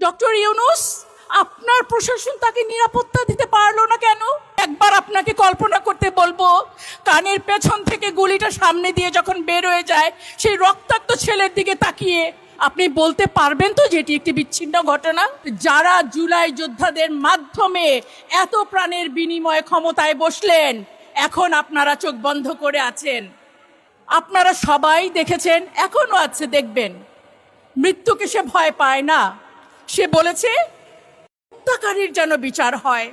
Doctor Yunus, আপনার প্রশাসন তাকে নিরাপত্তা দিতে পারলো না কেন? একবার আপনাকে কল্পনা করতে বলবো, কানের পেছন থেকে গুলিটা সামনে দিয়ে যখন বের হয়ে যায়, সেই রক্তাক্ত ছেলের দিকে তাকিয়ে আপনি বলতে পারবেন তো যে এটি একটি বিচ্ছিন্ন ঘটনা? যারা জুলাই যোদ্ধাদের মাধ্যমে এত প্রাণের বিনিময়ে ক্ষমতায় বসলেন, এখন আপনারা চোখ বন্ধ করে আছেন। আপনারা সবাই দেখেছেন, এখনো আছে, দেখবেন। মৃত্যুকে সে ভয় পায় না। সে বলেছে হত্যাকারীর যেন বিচার হয়।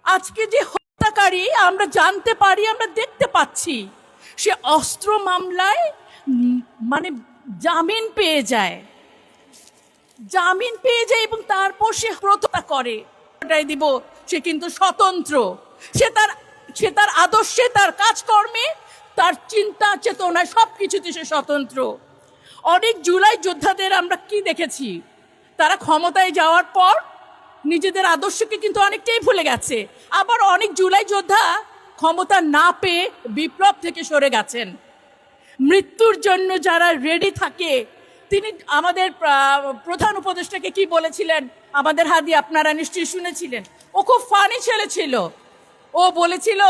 আজকে যে হত্যাকারী আমরা জানতে পারি, আমরা দেখতে পাচ্ছি, সে অস্ত্র মামলায় মানে জামিন পেয়ে যায় এবং তারপর সে হত্যা করে। দিব সে কিন্তু স্বতন্ত্র। সে তার আদর্শে, তার কাজকর্মে, তার চিন্তা চেতনায় সবকিছুতে সে স্বতন্ত্র। অনেক জুলাই যোদ্ধাদের আমরা কি দেখেছি, তারা ক্ষমতায় যাওয়ার পর নিজেদের আদর্শকে কিন্তু অনেকটাই ভুলে গেছে। আবার অনেক জুলাই যোদ্ধা ক্ষমতা না পেয়ে বিপ্লব থেকে সরে গেছেন। মৃত্যুর জন্য যারা রেডি থাকে, তিনি আমাদের প্রধান উপদেষ্টাকে কি বলেছিলেন, আমাদের হাদি আপনারা নিশ্চয়ই শুনেছিলেন। ও খুব ফানি ছেলে ছিল। ও বলেছিল,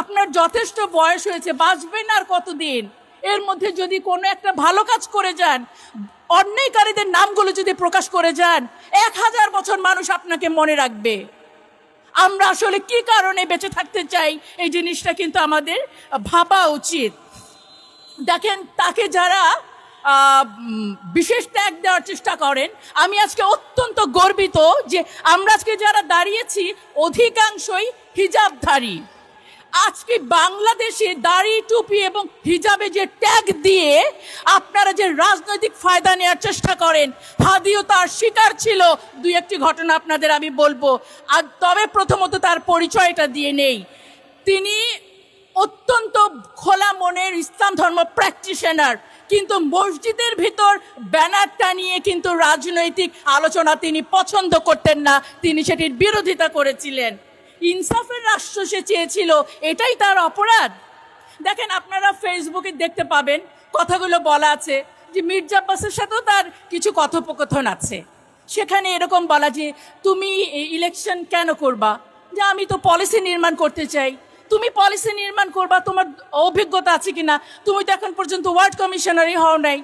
আপনার যথেষ্ট বয়স হয়েছে, বাঁচবেন আর কতদিন, এর মধ্যে যদি কোনো একটা ভালো কাজ করে যান, অন্যায়কারীদের নামগুলো যদি প্রকাশ করে যান, 1000 বছর মানুষ আপনাকে মনে রাখবে। আমরা আসলে কি কারণে বেঁচে থাকতে চাই, এই জিনিসটা কিন্তু আমাদের ভাবা উচিত। দেখেন, তাকে যারা বিশেষ ট্যাগ দেওয়ার চেষ্টা করেন, আমি আজকে অত্যন্ত গর্বিত যে আমরা আজকে যারা দাঁড়িয়েছি অধিকাংশই হিজাবধারী। আজকে বাংলাদেশে দাড়ি, টুপি এবং হিজাবে যে ট্যাগ দিয়ে আপনারা যে রাজনৈতিক ফায়দা নেওয়ার চেষ্টা করেন, হাদিও তার শিকার ছিল। দুই একটি ঘটনা আপনাদের আমি বলবো। আর তবে প্রথমত তার পরিচয়টা দিয়ে নেই। তিনি অত্যন্ত খোলা মনের ইসলাম ধর্ম প্র্যাকটিশনার, কিন্তু মসজিদের ভিতর ব্যানার টানিয়ে কিন্তু রাজনৈতিক আলোচনা তিনি পছন্দ করতেন না, তিনি সেটির বিরোধিতা করেছিলেন। ইনসাফের রাষ্ট্র সে চেয়েছিল, এটাই তার অপরাধ। দেখেন, আপনারা ফেসবুকে দেখতে পাবেন, কথাগুলো বলা আছে যে মির্জা আব্বাসের সাথেও তার কিছু কথোপকথন আছে। সেখানে এরকম বলা যে তুমি ইলেকশন কেন করবা, যে আমি তো পলিসি নির্মাণ করতে চাই। তুমি পলিসি নির্মাণ করবা, তোমার অভিজ্ঞতা আছে কিনা? তুমি তো এখন পর্যন্ত ওয়ার্ড কমিশনারই হও নাই।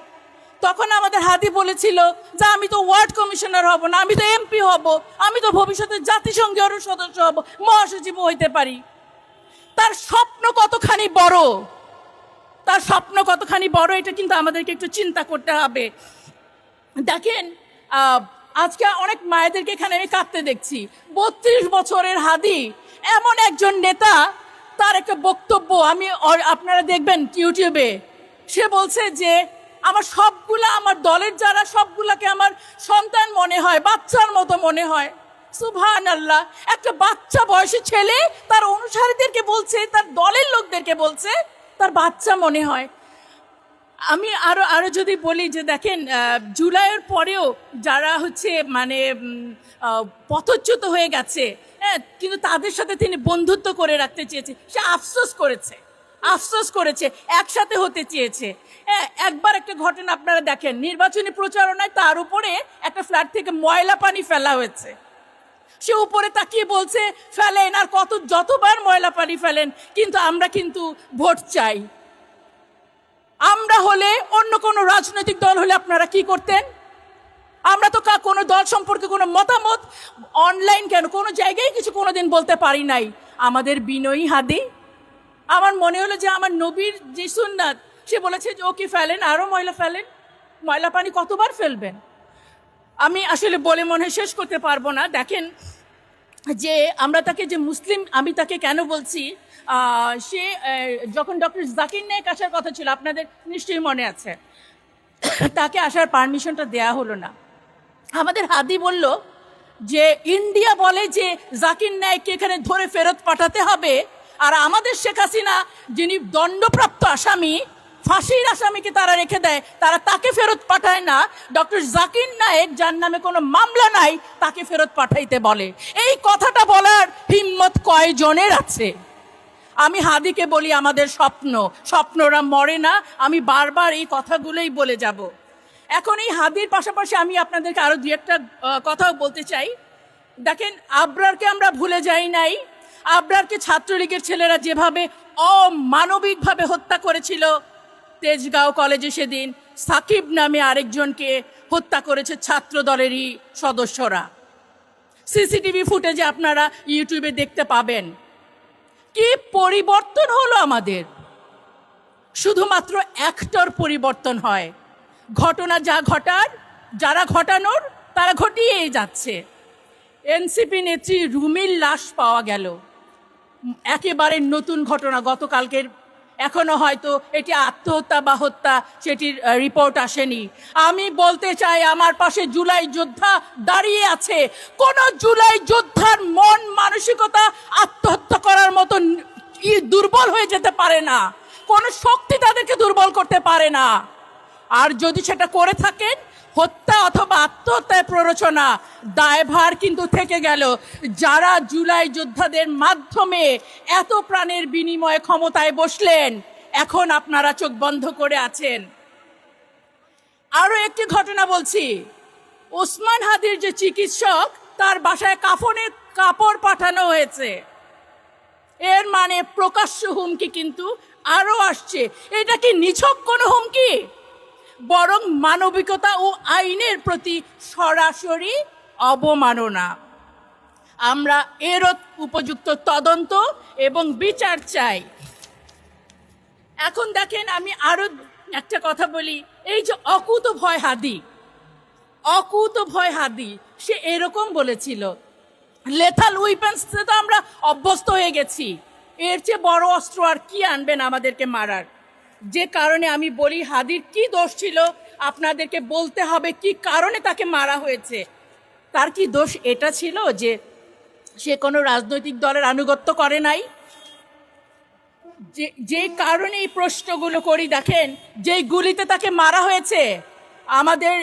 তখন আমাদের হাদি বলেছিল যে আমি তো ওয়ার্ড কমিশনার হব না, আমি তো এমপি হব, আমি তো ভবিষ্যতে জাতিসংঘেরও সদস্য হব, মহাসচিব হইতে পারি। তার স্বপ্ন কতখানি বড়, এটা কিন্তু আমাদেরকে একটু চিন্তা করতে হবে। দেখেন, আজকে অনেক মায়েদেরকে এখানে আমি কাঁদতে দেখছি। 32 বছরের হাদি, এমন একজন নেতা, তার একটা বক্তব্য আপনারা দেখবেন ইউটিউবে। সে বলছে যে আমার দলের যারা, সবগুলাকে আমার সন্তান মনে হয়, বাচ্চার মতো মনে হয়। সুবহানাল্লাহ, একটা বাচ্চা বয়সী ছেলে তার অনুসারীদেরকে বলছে, তার দলের লোকদেরকে বলছে তার বাচ্চা মনে হয়। আমি আরো যদি বলি যে দেখেন, জুলাইয়ের পরেও যারা পথচ্যুত হয়ে গেছে, হ্যাঁ, কিন্তু তাদের সাথে তিনি বন্ধুত্ব করে রাখতে চেয়েছে। সে আফসোস করেছে, একসাথে হতে চেয়েছে। হ্যাঁ, একবার একটা ঘটনা আপনারা দেখেন, নির্বাচনী প্রচারণায় তার উপরে একটা ফ্ল্যাট থেকে ময়লা পানি ফেলা হয়েছে। সে উপরে তাকিয়ে বলছে ফেলেন, আর যতবার ময়লা পানি ফেলেন, কিন্তু আমরা কিন্তু ভোট চাই। আমরা হলে, অন্য কোনো রাজনৈতিক দল হলে আপনারা কি করতেন? আমরা তো কোনো দল সম্পর্কে কোনো মতামত অনলাইন কেন কোনো জায়গায় কিছু কোনোদিন বলতে পারি নাই। আমাদের বিনয়ী হাদি, আমার মনে হলো যে আমার নবীর যে সুন্নাত, সে বলেছে যে ওকে ফেলেন, আরও ময়লা পানি কতবার ফেলবেন? আমি আসলে বলে মনে শেষ করতে পারবো না। দেখেন, যে আমরা তাকে যে মুসলিম, আমি তাকে কেন বলছি, সে যখন ডক্টর জাকির নায়েক আসার কথা ছিল, আপনাদের নিশ্চয়ই মনে আছে, তাকে আসার পারমিশনটা দেয়া হলো না। আমাদের হাদি বলল যে ইন্ডিয়া বলে যে জাকির নায়েককে এখানে ধরে ফেরত পাঠাতে হবে, আর আমাদের শেখ হাসিনা যিনি দণ্ডপ্রাপ্ত আসামি, ফাঁসির আসামিকে তারা রেখে দেয়, তাকে ফেরত পাঠায় না। ডক্টর জাকির নায়েক, যার নামে কোনো মামলা নাই, তাকে ফেরত পাঠাইতে বলে। এই কথাটা বলার হিম্মত কয়জনের আছে? আমি হাদিকে বলি, আমাদের স্বপ্নরা মরে না। আমি বারবার এই কথাগুলোই বলে যাব। এখন এই হাদির পাশাপাশি আমি আপনাদেরকে আরো দু একটা কথাও বলতে চাই। দেখেন, আবরারকে আমরা ভুলে যাই নাই। আবরারকে ছাত্রলীগের ছেলেরা যেভাবে অমানবিকভাবে হত্যা করেছিল, তেজগাঁও কলেজে সেদিন সাকিব নামে আরেকজনকে হত্যা করেছে ছাত্র দলেরই সদস্যরা। সিসিটিভি ফুটেজে আপনারা ইউটিউবে দেখতে পাবেন। কি পরিবর্তন হলো আমাদের! শুধুমাত্র একটার পরিবর্তন হয়, ঘটনা যা ঘটার, যারা ঘটানোর তারা ঘটিয়েই যাচ্ছে। এনসিপি নেত্রী রুমির লাশ পাওয়া গেল, একেবারে নতুন ঘটনা, গতকালকের। এখনো হয়তো এটি আত্মহত্যা বা হত্যা সেটির রিপোর্ট আসেনি। আমি বলতে চাই, আমার পাশে জুলাই যোদ্ধা দাঁড়িয়ে আছে। কোন জুলাই যোদ্ধার মন মানসিকতা আত্মহত্যা করার মতো দুর্বল হয়ে যেতে পারে না, কোনো শক্তি তাদেরকে দুর্বল করতে পারে না। আর যদি সেটা করে থাকেন, হত্যা অথবা আত্মহত্যায় প্ররোচনা, দায়ভার কিন্তু থেকে গেল যারা জুলাই যোদ্ধাদের মাধ্যমে এত প্রাণের বিনিময়ে ক্ষমতায় বসলেন। এখন আপনারা চোখ বন্ধ করে আছেন। আরো একটি ঘটনা বলছি, ওসমান হাদির যে চিকিৎসক, তার বাসায় কাফনের কাপড় পাঠানো হয়েছে। এর মানে প্রকাশ্য হুমকি কিন্তু আরো আসছে। এটা কি নিছক কোনো হুমকি? বরং মানবিকতা ও আইনের প্রতি সরাসরি অবমাননা। আমরা এরও উপযুক্ত তদন্ত এবং বিচার চাই। এখন দেখেন, আমি আরো একটা কথা বলি। এই যে অকুতোভয় হাদি, সে এরকম বলেছিল, লেথাল উইপেন্স তো আমরা অভ্যস্ত হয়ে গেছি, এর চেয়ে বড় অস্ত্র আর কি আনবেন আমাদেরকে মারার। যে কারণে আমি বলি, হাদির কি দোষ ছিল আপনাদেরকে বলতে হবে, কি কারণে তাকে মারা হয়েছে। তার কি দোষ এটা ছিল যে সে কোনো রাজনৈতিক দলের আনুগত্য করে নাই? যে কারণে এই প্রশ্নগুলো করি, দেখেন, যেই গুলিতে তাকে মারা হয়েছে, আমাদের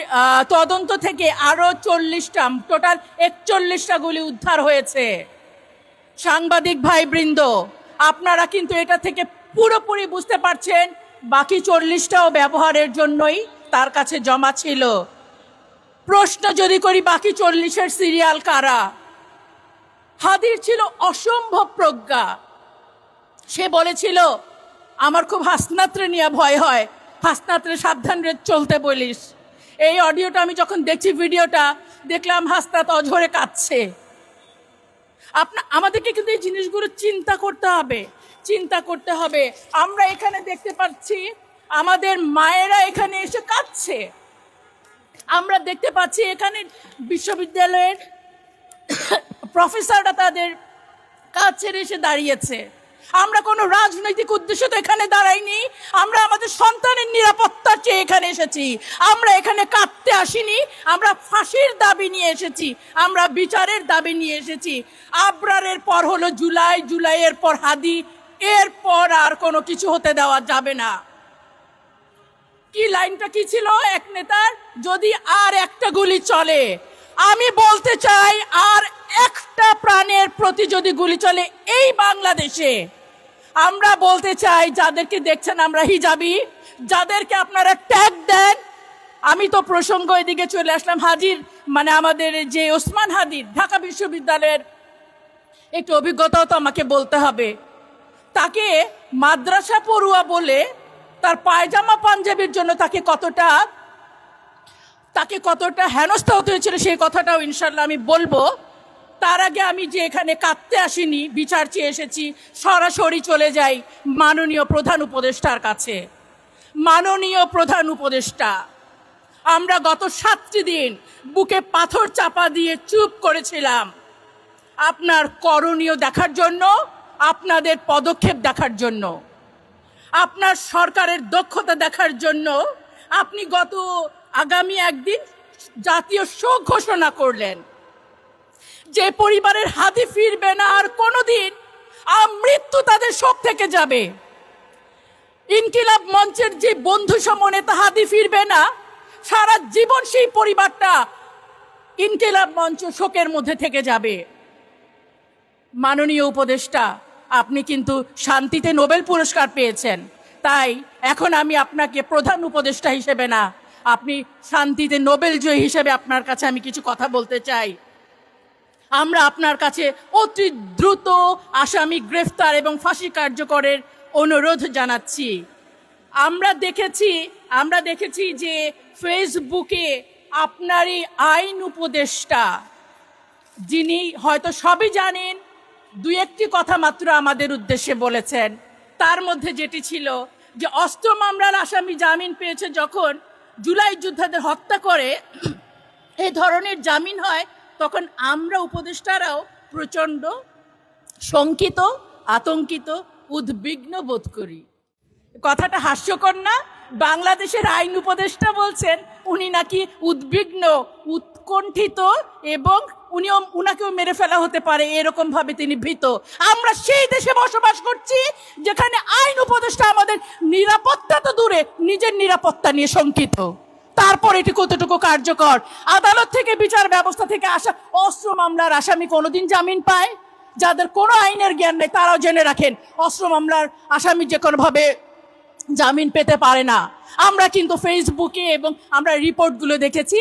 তদন্ত থেকে আরো 40টা, টোটাল 41টা গুলি উদ্ধার হয়েছে। সাংবাদিক ভাইবৃন্দ, আপনারা কিন্তু এটা থেকে পুরোপুরি বুঝতে পারছেন বাকি 40টাও ব্যবহারের জন্যই তার কাছে জমা ছিল। প্রশ্ন যদি করি, বাকি 40-এর সিরিয়াল কারা? হাদির ছিল অসম্ভব প্রজ্ঞা। সে বলেছিল, আমার খুব হাসনাত্রে নিয়ে ভয় হয়, হাসনাত্রে সাবধান রে চলতে বলিস। এই অডিওটা আমি যখন দেখছি, ভিডিওটা দেখলাম, হাসনাত অঝরে কাঁদছে। আমাদেরকে কিন্তু এই জিনিসগুলো চিন্তা করতে হবে। আমরা এখানে দেখতে পাচ্ছি আমাদের মায়েরা এখানে এসে কাঁদছে। আমরা দেখতে পাচ্ছি এখানে বিশ্ববিদ্যালয়ের প্রফেসররা তাদের কাজ ছেড়ে এসে দাঁড়িয়েছে। আমরা কোনো রাজনৈতিক উদ্দেশ্য তো এখানে দাঁড়াইনি, আমরা আমাদের সন্তানের নিরাপত্তা চেয়ে এখানে এসেছি। আমরা এখানে কাঁদতে আসিনি, আমরা ফাঁসির দাবি নিয়ে এসেছি, আমরা বিচারের দাবি নিয়ে এসেছি। আবরারের পর হলো জুলাই, জুলাইয়ের পর হাদি, এরপর আর কোনো কিছু হতে দেওয়া যাবে না। কি লাইনটা কি ছিল এক নেতার? যদি আর একটা গুলি চলে, আমি বলতে চাই, আর একটা প্রাণের প্রতি যদি গুলি চলে এই বাংলাদেশে, আমরা বলতে চাই, যাদেরকে দেখছেন আমরা হিজাবি, যাদেরকে আপনারা ট্যাগ দেন, আমি তো প্রসঙ্গ এদিকে চলে আসলাম, হাজির মানে আমাদের যে ওসমান হাদির ঢাকা বিশ্ববিদ্যালয়ের একটু অভিজ্ঞতাও তো আমাকে বলতে হবে। তাকে মাদ্রাসা পড়ুয়া বলে তার পায়জামা পাঞ্জাবির জন্য তাকে কতটা হেনস্থা হতে হয়েছিল, সেই কথাটাও ইনশাল্লাহ আমি বলবো। তার আগে আমি যে এখানে কাঁদতে আসিনি, বিচার চেয়ে এসেছি, সরাসরি চলে যাই মাননীয় প্রধান উপদেষ্টার কাছে। মাননীয় প্রধান উপদেষ্টা, আমরা গত 7টি দিন বুকে পাথর চাপা দিয়ে চুপ করেছিলাম আপনার করণীয় দেখার জন্য, আপনাদের পদক্ষেপ দেখার জন্য, আপনার সরকারের দক্ষতা দেখার জন্য। আপনি গত আগামী একদিন জাতীয় শোক ঘোষণা করলেন। যে পরিবারের হাদি ফিরবে না আর কোনোদিন, মৃত্যু তাদের শোক থেকে যাবে। ইনকিলাব মঞ্চের যে বন্ধু সমনেতা হাদি ফিরবে না, সারা জীবন সেই পরিবারটা ইনকিলাব মঞ্চ শোকের মধ্যে থেকে যাবে। মাননীয় উপদেষ্টা, আপনি কিন্তু শান্তিতে নোবেল পুরস্কার পেয়েছেন, তাই এখন আমি আপনাকে প্রধান উপদেষ্টা হিসেবে না, আপনি শান্তিতে নোবেল জয়ী হিসেবে আপনার কাছে আমি কিছু কথা বলতে চাই। আমরা আপনার কাছে অতি দ্রুত আসামি গ্রেফতার এবং ফাঁসি কার্যকরের অনুরোধ জানাচ্ছি। আমরা দেখেছি যে ফেসবুকে আপনারই আইন উপদেষ্টা, যিনি হয়তো সবই জানেন, দুই একটি কথা মাত্র আমাদের উদ্দেশ্যে বলেছেন। তার মধ্যে যেটি ছিল যে অস্ত্র মামলার আসামি জামিন পেয়েছে যখন জুলাই যোদ্ধাদের হত্যা করে এই ধরনের জামিন হয়, তখন আমরা উপদেষ্টারাও প্রচণ্ড শঙ্কিত, আতঙ্কিত, উদ্বিগ্ন বোধ করি। কথাটা হাস্যকর না? বাংলাদেশের আইন উপদেষ্টা বলছেন উনি নাকি উদ্বিগ্ন, উৎকণ্ঠিত এবং উনাকেও মেরে ফেলা হতে পারে এরকম ভাবে তিনি ভীত। আমরা সেই দেশে বসবাস করছি যেখানে আইন উপদেষ্টা আমাদের নিরাপত্তা তো দূরে, নিজের নিরাপত্তা নিয়ে শঙ্কিত। তারপর এটি কতটুকু কার্যকর? আদালত থেকে, বিচার ব্যবস্থা থেকে আসা অস্ত্র মামলার আসামি কোনোদিন জামিন পায়? যাদের কোনো আইনের জ্ঞান নেই তারাও জেনে রাখেন, অস্ত্র মামলার আসামি যে কোনোভাবে জামিন পেতে পারে না। আমরা কিন্তু ফেসবুকে এবং আমরা রিপোর্টগুলো দেখেছি,